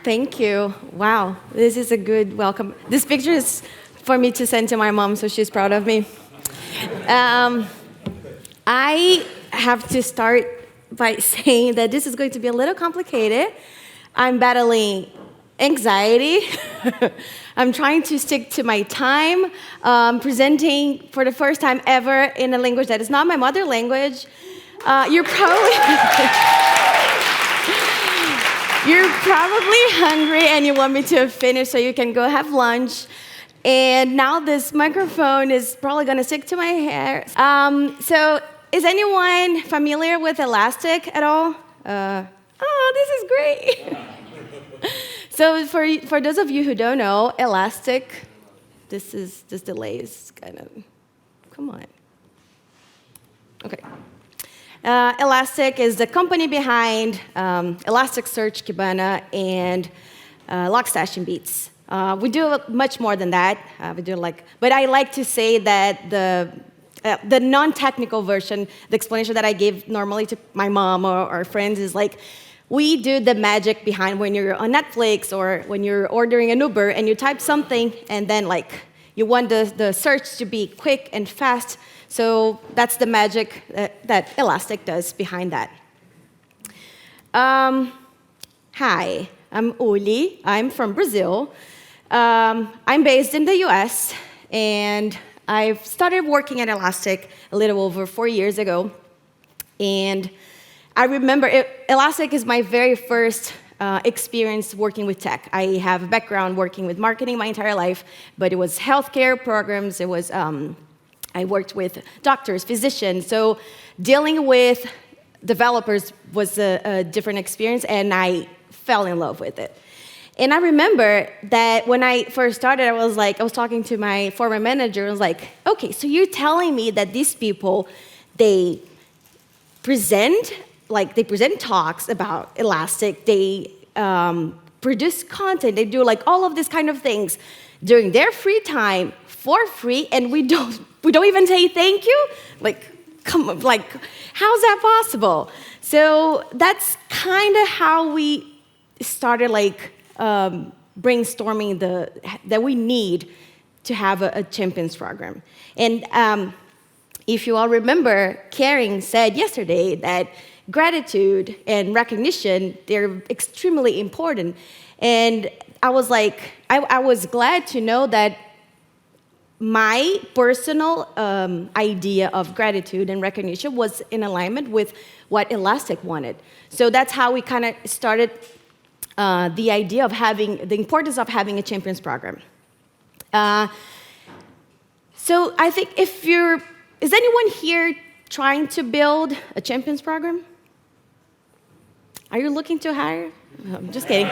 Thank you. Wow, this is a good welcome. This picture is for me to send to my mom, so she's proud of me. I have to start by saying that this is going to be a little complicated. I'm battling anxiety. I'm trying to stick to my time, presenting for the first time ever in a language that is not my mother language. You're probably hungry and you want me to finish so you can go have lunch. And now this microphone is probably going to stick to my hair. So is anyone familiar with elastic at all? This is great. So for those of you who don't know, elastic, this delay is kind of, come on. Okay. Elastic is the company behind Elasticsearch, Kibana, and Logstash and Beats. We do much more than that. But I like to say that the non-technical version, the explanation that I give normally to my mom or friends is like, we do the magic behind when you're on Netflix or when you're ordering an Uber and you type something and then you want the search to be quick and fast. So that's the magic that Elastic does behind that. Hi, I'm Ully. I'm from Brazil. I'm based in the US, and I've started working at Elastic a little over 4 years ago. And I remember Elastic is my very first experience working with tech. I have a background working with marketing my entire life, but it was healthcare programs. It was I worked with doctors, physicians. So dealing with developers was a different experience, and I fell in love with it. And I remember that when I first started, I was talking to my former manager. I was like, okay, so you're telling me that these people, they present talks about Elastic, they produce content, they do all of these kind of things during their free time for free, and we don't even say thank you? Come on, how's that possible? So that's kind of how we started brainstorming that we need to have a champions program. And if you all remember, Karen said yesterday that gratitude and recognition, they're extremely important. And I was I was glad to know that my personal idea of gratitude and recognition was in alignment with what Elastic wanted. So that's how we kind of started the idea of the importance of having a champions program. So I think is anyone here trying to build a champions program? Are you looking to hire? I'm just kidding.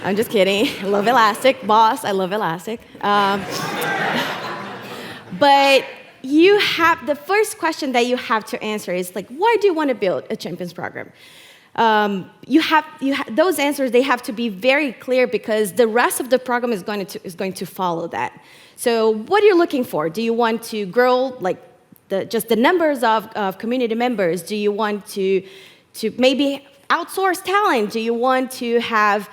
I'm just kidding. I love Elastic. Boss, I love Elastic. But the first question that you have to answer is why do you want to build a champions program? Those answers, they have to be very clear because the rest of the program is going to follow that. So what are you looking for? Do you want to grow just the numbers of community members? Do you want to maybe outsource talent? Do you want to have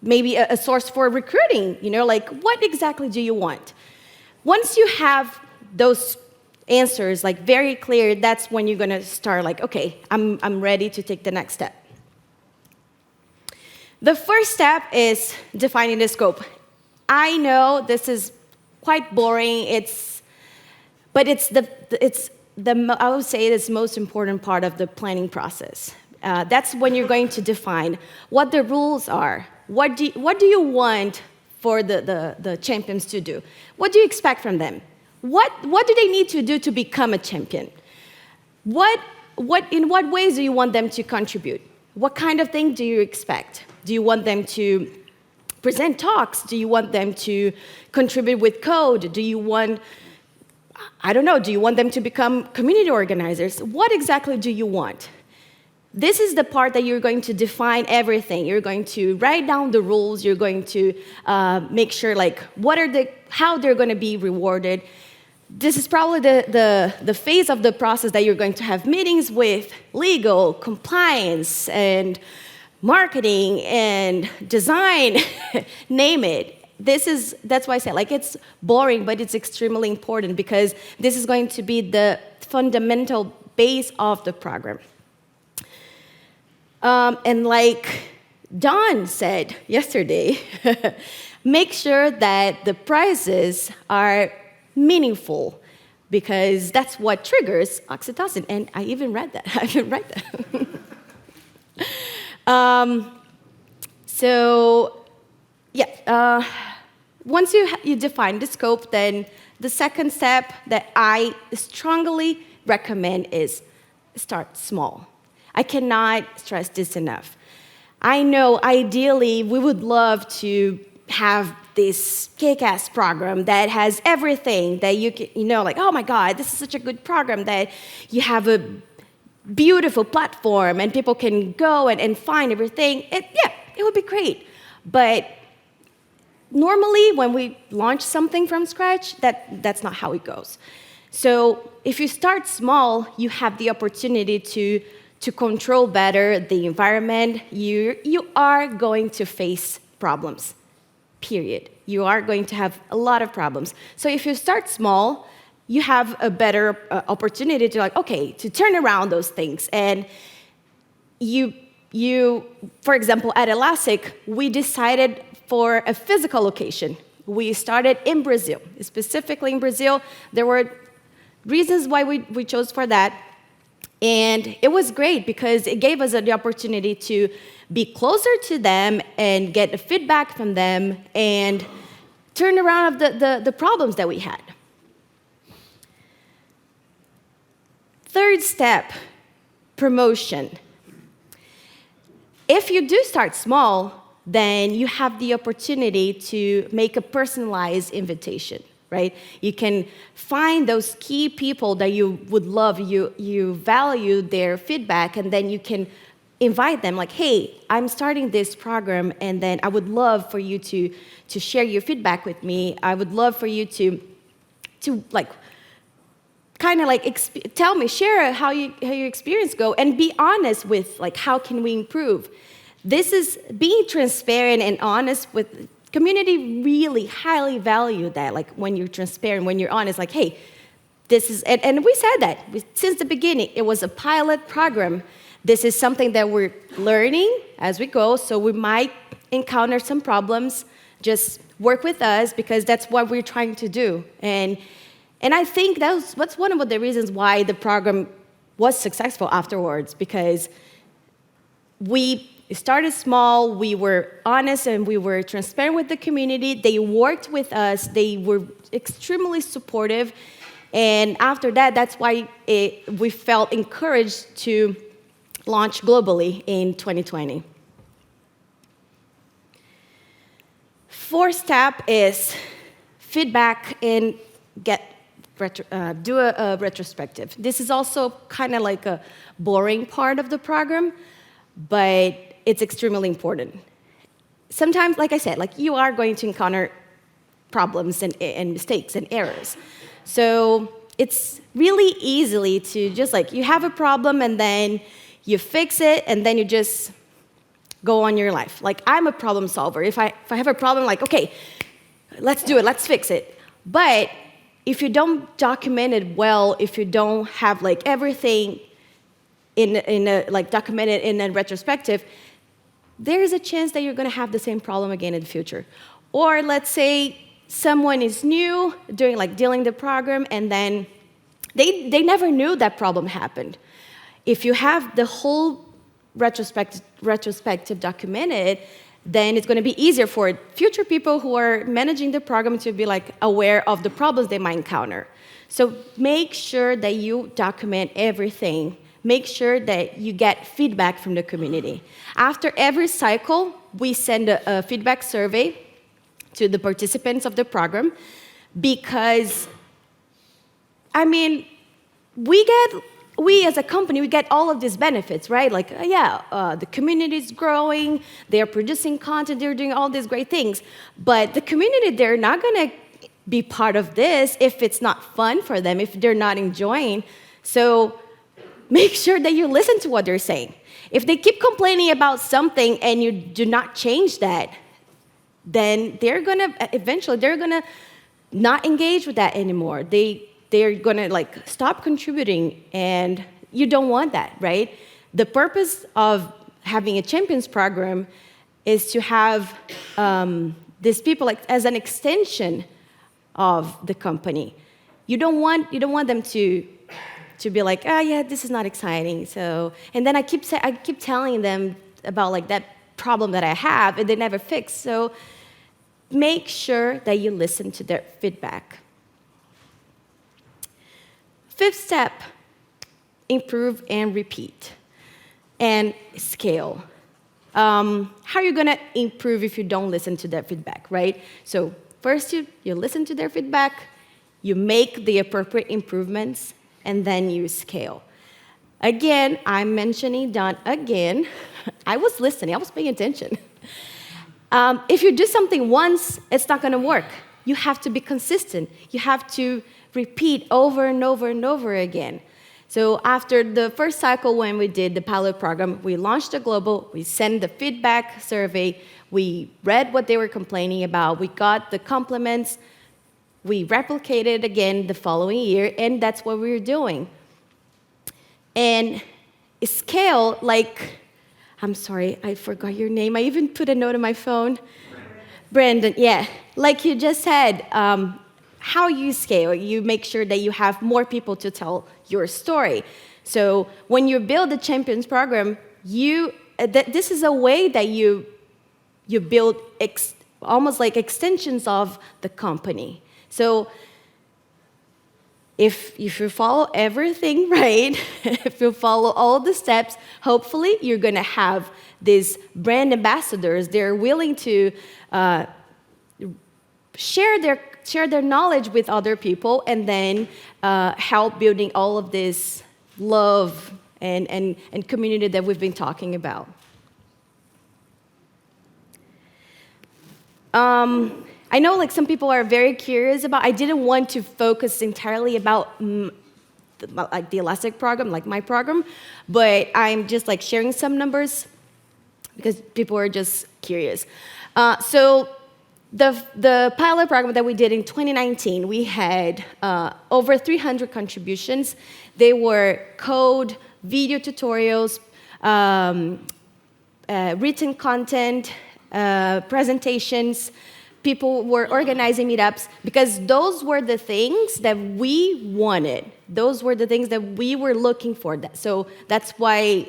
maybe a source for recruiting? What exactly do you want? Once you have those answers very clear, that's when you're going to start okay, I'm ready to take the next step. The first step is defining the scope. I know this is quite boring. But I would say it's the most important part of the planning process. That's when you're going to define what the rules are. What do you want for the champions to do? What do you expect from them? What do they need to do to become a champion? In what ways do you want them to contribute? What kind of thing do you expect? Do you want them to present talks? Do you want them to contribute with code? Do you want them to become community organizers? What exactly do you want? This is the part that you're going to define everything. You're going to write down the rules. You're going to make sure how they're going to be rewarded. this is probably the phase of the process that you're going to have meetings with legal, compliance, and marketing, and design, name it. That's why I say, like, it's boring, but it's extremely important because this is going to be the fundamental base of the program. And like Don said yesterday, make sure that the prizes are meaningful because that's what triggers oxytocin. And I even read that. I even read that. Once you define the scope, then the second step that I strongly recommend is start small. I cannot stress this enough. I know ideally we would love to have this kick-ass program that has everything that you can, like, oh my God, this is such a good program that you have a beautiful platform and people can go and find everything. It would be great. But normally when we launch something from scratch, that's not how it goes. So if you start small, you have the opportunity to control better the environment. You are going to face problems, period. You are going to have a lot of problems. So if you start small, you have a better opportunity to turn around those things. And for example, at Elastic, we decided for a physical location. We started in Brazil, specifically in Brazil. There were reasons why we chose for that. And it was great because it gave us the opportunity to be closer to them and get feedback from them and turn around the problems that we had. Third step, promotion. If you do start small, then you have the opportunity to make a personalized invitation, right? You can find those key people that you would love, you value their feedback, and then you can invite them like, hey, I'm starting this program, and then I would love for you to share your feedback with me. I would love for you to tell me, share how your experience go, and be honest with how can we improve. This is being transparent and honest with community. Really highly value that. Like when you're transparent, when you're honest, like, hey, this is, and we said that since the beginning. It was a pilot program. This is something that we're learning as we go, so we might encounter some problems. Just work with us because that's what we're trying to do. And I think that's one of the reasons why the program was successful afterwards, because we started small, we were honest, and we were transparent with the community. They worked with us. They were extremely supportive. And after that, that's why we felt encouraged to launch globally in 2020. Fourth step is feedback and do a retrospective. This is also kind of like a boring part of the program, but it's extremely important. Sometimes, like I said, you are going to encounter problems and mistakes and errors. So it's really easily to just you have a problem and then you fix it and then you just go on your life. I'm a problem solver. If I have a problem, okay, let's do it, let's fix it. But if you don't document it well, if you don't have everything documented in a retrospective, there is a chance that you're going to have the same problem again in the future. Or let's say someone is new during dealing the program, and then they never knew that problem happened. If you have the whole retrospective documented, then it's going to be easier for future people who are managing the program to be aware of the problems they might encounter. So make sure that you document everything. Make sure that you get feedback from the community. After every cycle, we send a feedback survey to the participants of the program because, we as a company, we get all of these benefits, right? The community is growing, they're producing content, they're doing all these great things. But the community, they're not going to be part of this if it's not fun for them, if they're not enjoying. So make sure that you listen to what they're saying. If they keep complaining about something and you do not change that, then eventually they're gonna not engage with that anymore. They're gonna like stop contributing, and you don't want that, right? The purpose of having a champions program is to have these people like as an extension of the company. You don't want them to be like, yeah, this is not exciting. So, and then I keep telling them about like that problem that I have, and they never fix. So, make sure that you listen to their feedback. Fifth step: improve and repeat, and scale. How are you gonna improve if you don't listen to their feedback, right? So first you listen to their feedback, you make the appropriate improvements, and then you scale. Again, I'm mentioning done again. I was listening, I was paying attention. If you do something once, it's not gonna work. You have to be consistent. You have to repeat over and over and over again. So after the first cycle, when we did the pilot program, we launched a global, we sent the feedback survey, we read what they were complaining about, we got the compliments, we replicated again the following year, and that's what we were doing. And scale, like, I'm sorry, I forgot your name. I even put a note on my phone. Brandon, yeah. Like you just said, how you scale, you make sure that you have more people to tell your story. So when you build the Champions program, this is a way that you build almost like extensions of the company. So if you follow everything right, if you follow all the steps, hopefully you're going to have these brand ambassadors. They're willing to share their knowledge with other people, and then help building all of this love and community that we've been talking about. I know like some people are very curious about, I didn't want to focus entirely about like the Elastic program, like my program, but I'm just like sharing some numbers because people are just curious. So the pilot program that we did in 2019, we had over 300 contributions. They were code, video tutorials, written content, presentations. People were organizing meetups because those were the things that we wanted. Those were the things that we were looking for. So that's why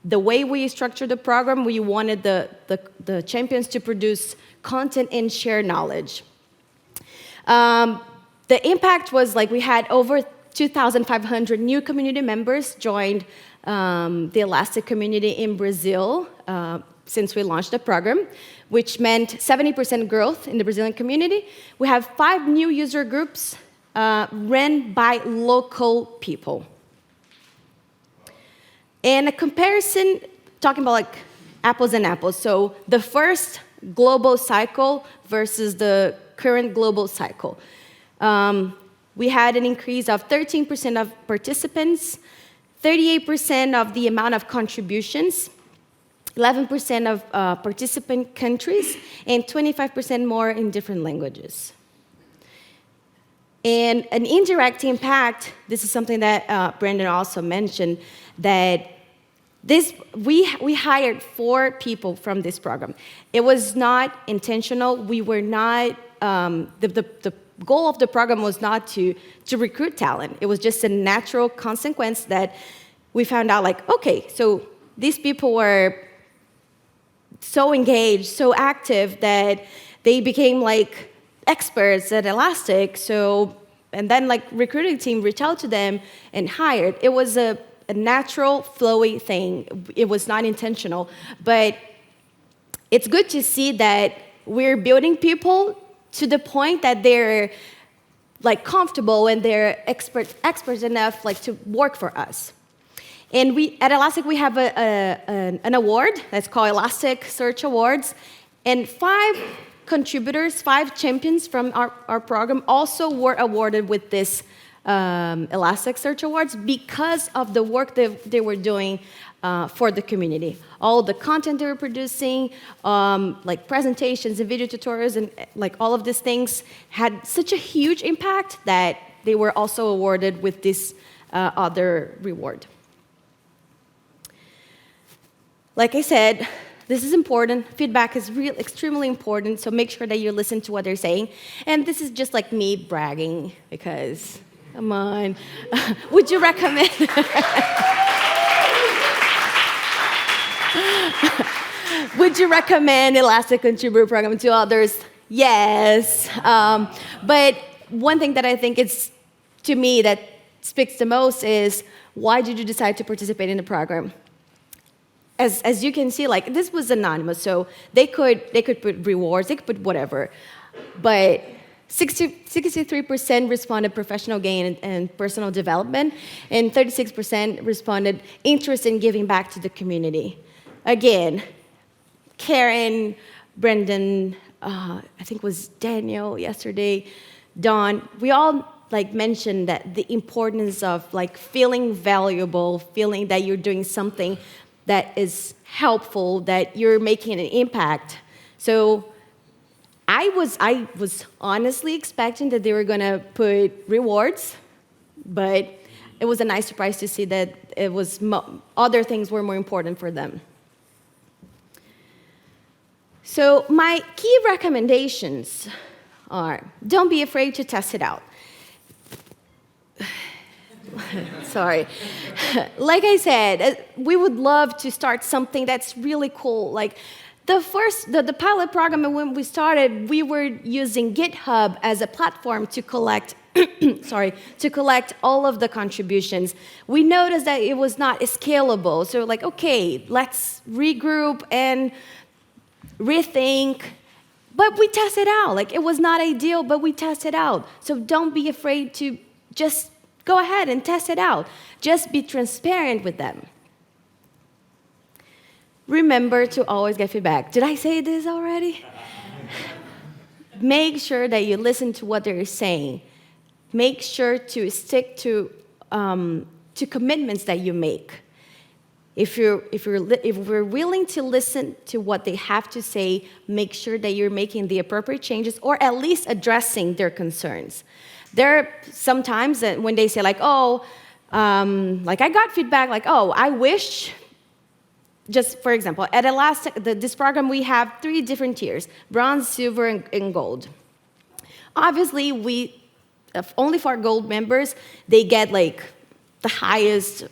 the way we structured the program, we wanted the champions to produce content and share knowledge. The impact was like we had over 2,500 new community members joined the Elastic community in Brazil since we launched the program, which meant 70% growth in the Brazilian community. We have 5 new user groups run by local people. And a comparison, talking about like apples and apples. So the first global cycle versus the current global cycle. We had an increase of 13% of participants, 38% of the amount of contributions, 11% of participant countries, and 25% more in different languages. And an indirect impact, this is something that Brandon also mentioned, that we hired 4 people from this program. It was not intentional. We were not, the goal of the program was not to recruit talent. It was just a natural consequence that we found out like, okay, so these people were so engaged, so active that they became like experts at Elastic. So, and then like recruiting team reached out to them and hired. It was a natural, flowy thing. It was not intentional. But it's good to see that we're building people to the point that they're like comfortable and they're experts enough like to work for us. And we at Elastic we have an award that's called Elastic Search Awards, and 5 contributors, 5 champions from our program also were awarded with this Elasticsearch Awards because of the work that they were doing for the community. All the content they were producing, like presentations and video tutorials and like all of these things had such a huge impact that they were also awarded with this other reward. Like I said, this is important. Feedback is extremely important, so make sure that you listen to what they're saying. And this is just like me bragging, because, come on. Would you recommend? Would you recommend Elastic Contributor Program to others? Yes. But one thing that I think is, to me, that speaks the most is, why did you decide to participate in the program? As you can see, like, this was anonymous, so they could put rewards, they could put whatever. But 63% responded professional gain and personal development, and 36% responded interest in giving back to the community. Again, Karen, Brendan, I think it was Daniel yesterday, Don, we all like mentioned that the importance of like feeling valuable, feeling that you're doing something that is helpful, that you're making an impact. So I was honestly expecting that they were gonna put rewards, but it was a nice surprise to see that it was other things were more important for them. So my key recommendations are, don't be afraid to test it out. Sorry. Like I said, we would love to start something that's really cool. Like the pilot program, when we started, we were using GitHub as a platform to collect to collect all of the contributions. We noticed that it was not scalable. So like, okay, let's regroup and rethink. But we tested out. Like, it was not ideal, but we tested out. So don't be afraid to just go ahead and test it out. Just be transparent with them. Remember to always get feedback. Did I say this already? Make sure that you listen to what they're saying. Make sure to stick to commitments that you make. If we're willing to listen to what they have to say, make sure that you're making the appropriate changes or at least addressing their concerns. There are some times that when they say like, oh, like I got feedback like, oh, I wish, just for example, at Elastic, this program we have 3 different tiers, bronze, silver, and gold. Obviously, only for our gold members, they get like the highest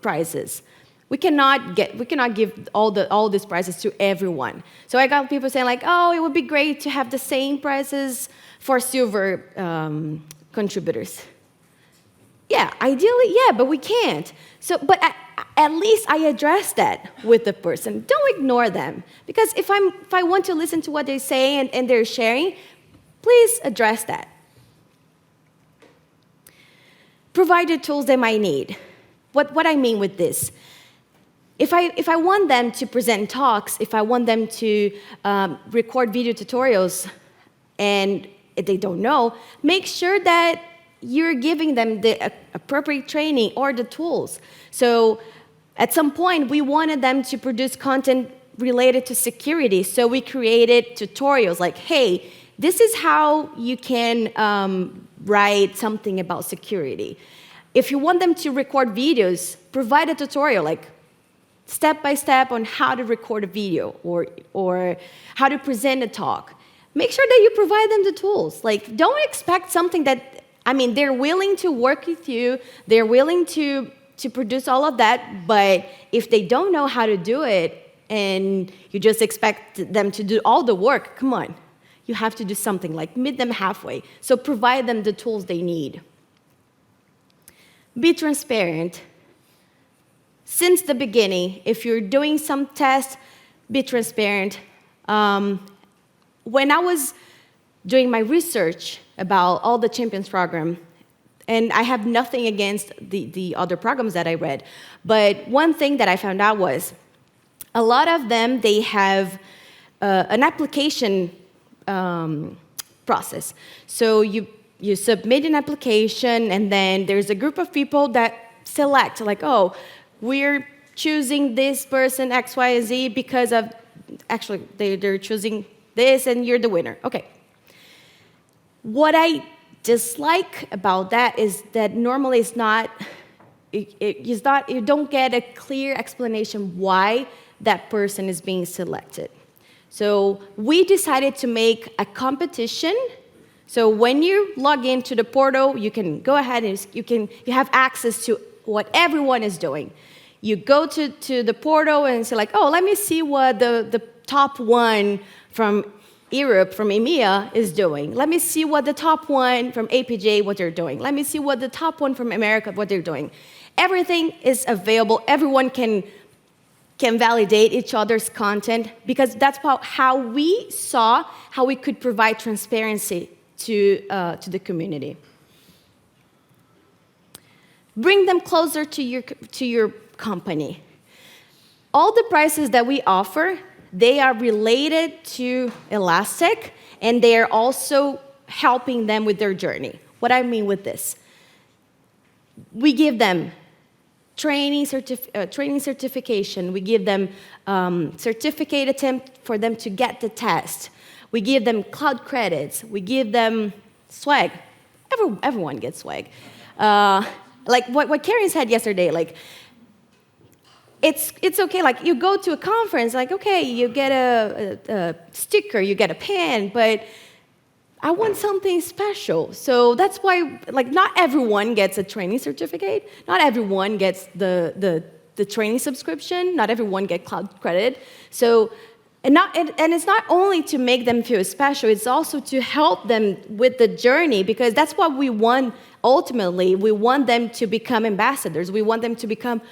prizes. We cannot give all these prizes to everyone. So I got people saying like, oh, it would be great to have the same prizes for silver contributors. Yeah, ideally, yeah, but we can't. So, but at least I address that with the person. Don't ignore them, because if I want to listen to what they say and they're sharing, please address that. Provide the tools they might need. What I mean with this, if I want them to present talks, if I want them to record video tutorials, and if they don't know, make sure that you're giving them the appropriate training or the tools. So at some point, we wanted them to produce content related to security, so we created tutorials like, hey, this is how you can write something about security. If you want them to record videos, provide a tutorial, like step by step on how to record a video or how to present a talk. Make sure that you provide them the tools. Like, don't expect something that, I mean, they're willing to work with you, they're willing to produce all of that, but if they don't know how to do it and you just expect them to do all the work, come on. You have to do something, like meet them halfway. So provide them the tools they need. Be transparent. Since the beginning, if you're doing some tests, be transparent. When I was doing my research about all the Champions program, and I have nothing against the other programs that I read, but one thing that I found out was a lot of them, they have an application process. So you submit an application, and then there's a group of people that select, like, oh, we're choosing this person, X, Y, and Z, because of, actually, they're choosing this, and you're the winner. Okay. What I dislike about that is that normally it's not, you don't get a clear explanation why that person is being selected. So we decided to make a competition. So when you log into the portal, you can go ahead and you have access to what everyone is doing. You go to the portal and say, like, oh, let me see what the top one from Europe, from EMEA, is doing. Let me see what the top one from APJ, what they're doing. Let me see what the top one from America, what they're doing. Everything is available. Everyone can validate each other's content, because that's how we saw how we could provide transparency to the community. Bring them closer to your company. All the prices that we offer, they are related to Elastic, and they are also helping them with their journey. What I mean with this, we give them training certification. We give them certificate attempt for them to get the test. We give them cloud credits. We give them swag. Everyone gets swag. Like what Karen said yesterday, like, it's okay, like, you go to a conference, like, okay, you get a sticker, you get a pen, but I want something special. So that's why, like, not everyone gets a training certificate, not everyone gets the training subscription, not everyone gets cloud credit. So, and it's not only to make them feel special, it's also to help them with the journey, because that's what we want. Ultimately, we want them to become ambassadors. We want them to become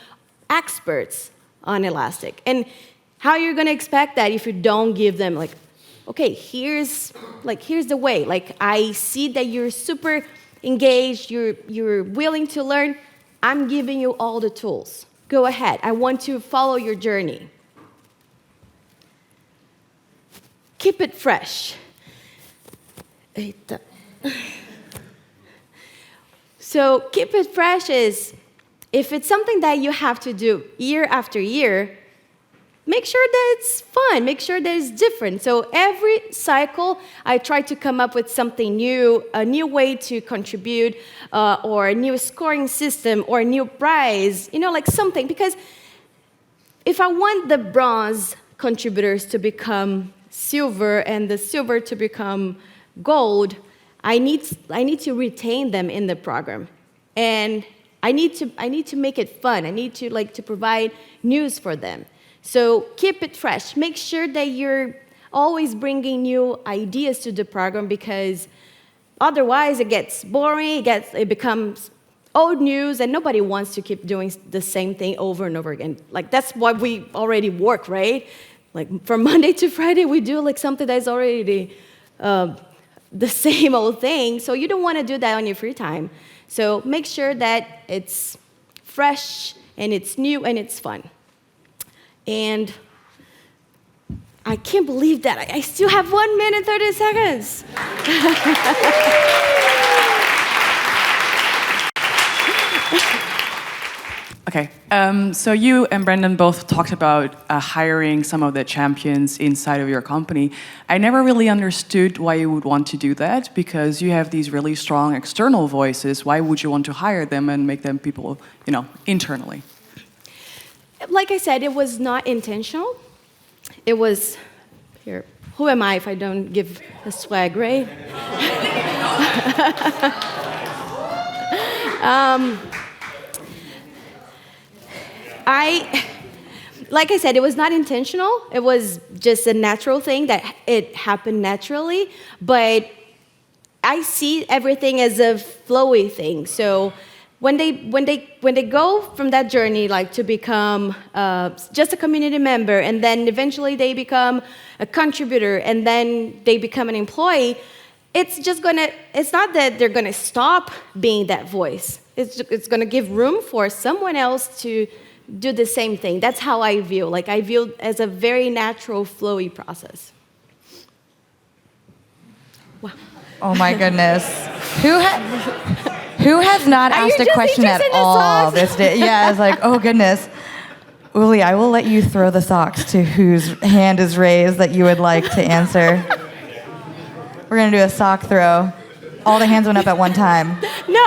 experts on Elastic. And how you're going to expect that if you don't give them, like, okay, here's the way. Like, I see that you're super engaged, you're willing to learn. I'm giving you all the tools. Go ahead. I want to follow your journey. Keep it fresh. So keep it fresh is, if it's something that you have to do year after year, make sure that it's fun, make sure that it's different. So every cycle, I try to come up with something new, a new way to contribute, or a new scoring system, or a new prize, like something. Because if I want the bronze contributors to become silver and the silver to become gold, I need to retain them in the program. And I need to make it fun. I need to provide news for them. So keep it fresh. Make sure that you're always bringing new ideas to the program, because otherwise it gets boring. It becomes old news, and nobody wants to keep doing the same thing over and over again. Like, that's why we already work, right? Like, from Monday to Friday, we do like something that's already the same old thing. So you don't want to do that on your free time. So make sure that it's fresh, and it's new, and it's fun. And I can't believe that I still have 1 minute, 30 seconds. Okay, so you and Brendan both talked about hiring some of the champions inside of your company. I never really understood why you would want to do that, because you have these really strong external voices. Why would you want to hire them and make them people, internally? Like I said, it was not intentional. It was, here, who am I if I don't give a swag, right? Like I said, it was not intentional. It was just a natural thing that it happened naturally. But I see everything as a flowy thing. So when they go from that journey, like, to become just a community member, and then eventually they become a contributor, and then they become an employee, it's not that they're gonna stop being that voice. It's gonna give room for someone else to do the same thing. That's how I view. Like, I view it as a very natural, flowy process. Oh my goodness. Who has not Are you asked a just question at interested in the all socks? this day? Yeah, I was like, oh goodness. Ully, I will let you throw the socks to whose hand is raised that you would like to answer. We're gonna do a sock throw. All the hands went up at one time. No,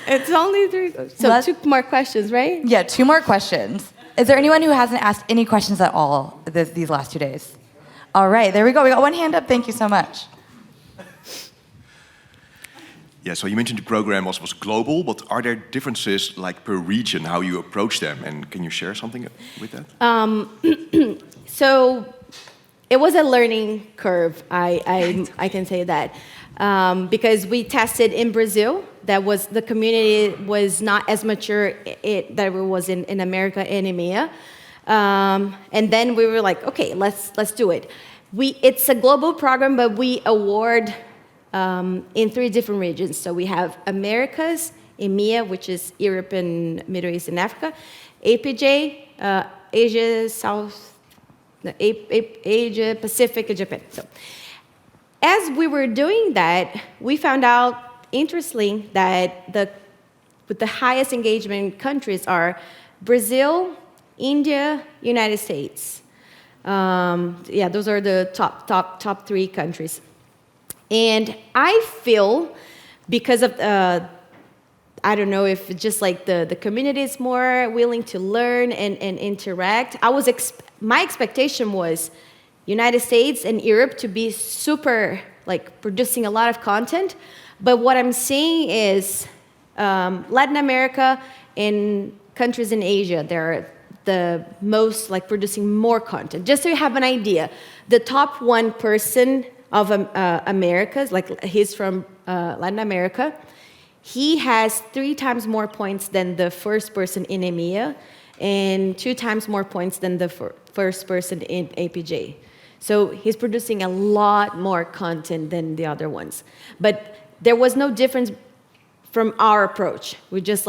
it's only 3. So Let- 2 more questions, right? Yeah, 2 more questions. Is there anyone who hasn't asked any questions at all these last 2 days? All right, there we go. We got 1 hand up. Thank you so much. Yeah, so you mentioned the program was global, but are there differences like per region, how you approach them? And can you share something with that? So it was a learning curve, I can say that. Because we tested in Brazil, the community was not as mature that it was in America and EMEA. And then we were like, okay, let's do it. It's a global program, but we award in 3 different regions. So we have Americas, EMEA, which is Europe and Middle East and Africa, APJ, Asia, Asia, Pacific, and Japan. So as we were doing that, we found out, interestingly, that with the highest engagement countries are Brazil, India, United States. Yeah, those are the top 3 countries. And I feel, because of, I don't know if just like the community is more willing to learn and interact. My expectation was United States and Europe to be super, like, producing a lot of content. But what I'm seeing is Latin America and countries in Asia, they're the most, like, producing more content. Just so you have an idea, the top 1 person of Americas, like, he's from Latin America, he has 3 times more points than the first person in EMEA and 2 times more points than the first person in APJ. So he's producing a lot more content than the other ones. But there was no difference from our approach. We just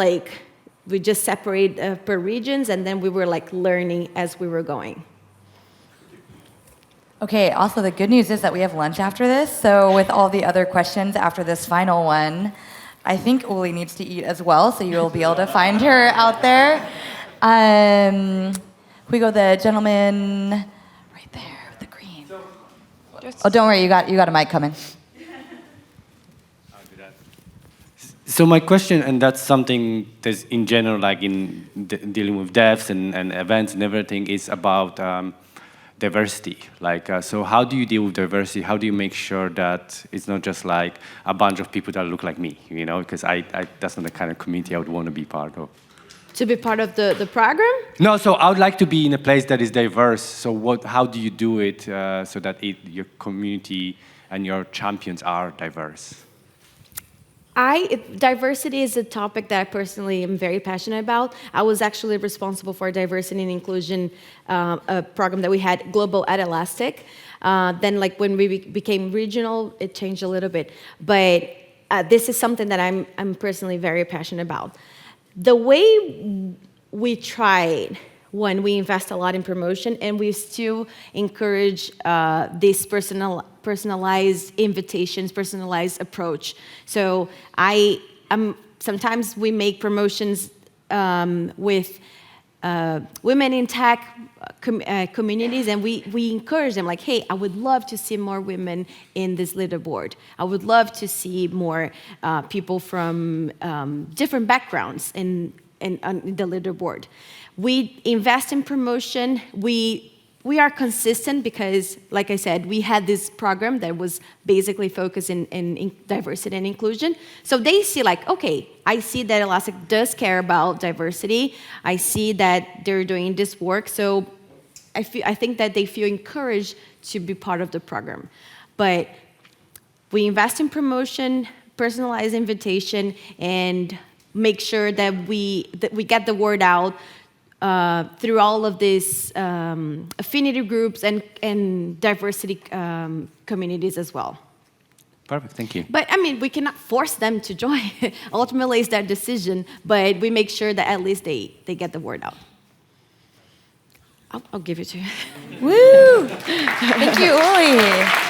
separate per regions, and then we were like learning as we were going. Okay, also the good news is that we have lunch after this. So with all the other questions after this final one, I think Ully needs to eat as well, so you'll be able to find her out there. We go the gentleman right there with the green. Oh, don't worry, you got a mic coming. So my question, and that's something that's in general, like in dealing with devs and events and everything, is about diversity. Like, so how do you deal with diversity? How do you make sure that it's not just like a bunch of people that look like me, you know? Because that's not the kind of community I would want to be part of. To be part of the program? No, so I would like to be in a place that is diverse. So how do you do it so that your community and your champions are diverse? Diversity is a topic that I personally am very passionate about. I was actually responsible for diversity and inclusion, a program that we had global at Elastic. Then, like, when we became regional, it changed a little bit. But this is something that I'm personally very passionate about. The way we tried when we invest a lot in promotion, and we still encourage these personalized invitations, personalized approach. So sometimes we make promotions with women in tech communities, and we encourage them, like, hey, I would love to see more women in this leaderboard. I would love to see more people from different backgrounds in the leaderboard. We invest in promotion. We are consistent because, like I said, we had this program that was basically focused in diversity and inclusion. So they see, like, okay, I see that Elastic does care about diversity. I see that they're doing this work. So I think that they feel encouraged to be part of the program. But we invest in promotion, personalized invitation, and make sure that we get the word out through all of these affinity groups and diversity communities as well. Perfect, thank you. But I mean, we cannot force them to join. Ultimately, it's their decision, but we make sure that at least they get the word out. I'll give it to you. Woo! Thank you, Ully.